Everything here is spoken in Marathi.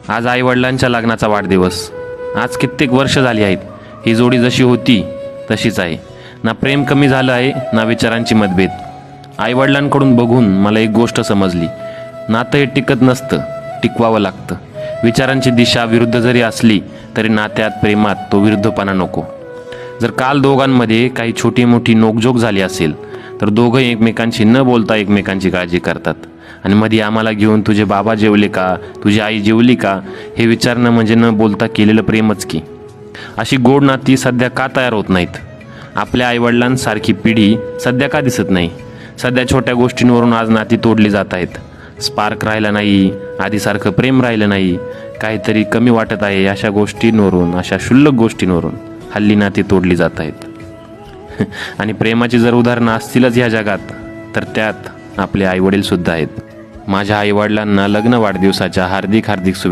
आज आईवडिलांच्या लग्नाचा वाढदिवस. आज कित्येक वर्ष झाली आहेत. ही जोडी जशी होती तशीच आहे. ना प्रेम कमी झालं आहे, ना विचारांची मतभेद. आईवडिलांकडून बघून मला एक गोष्ट समजली. नातं हे टिकत नसतं, टिकवावं लागतं. विचारांची दिशा विरुद्ध जरी असली तरी नात्यात, प्रेमात तो विरुद्धपणा नको. जर काल दोघांमध्ये काही छोटी मोठी नोकझोक झाली असेल तर दोघंही एकमेकांशी न बोलता एकमेकांची काळजी करतात. आणि मध्ये आम्हाला घेऊन तुझे बाबा जेवले का, तुझी आई जेवली का हे विचारणं म्हणजे न बोलता केलेलं प्रेमच की. अशी गोड नाती सध्या का तयार होत नाहीत? आपल्या आईवडिलांसारखी पिढी सध्या का दिसत नाही? सध्या छोट्या गोष्टींवरून आज नाती तोडली जात आहेत. स्पार्क राहिला नाही, आधीसारखं प्रेम राहिलं नाही, काहीतरी कमी वाटत आहे. अशा गोष्टींवरून, अशा क्षुल्लक गोष्टींवरून हल्ली नाती तोडली जात आहेत. आणि प्रेमाची जर उदाहरणं असतीलच ह्या जगात तर त्यात आपले आईवडील सुद्धा आहेत. माझ्या आईवडिलांना लग्न वाढदिवसाच्या हार्दिक शुभेच्छा.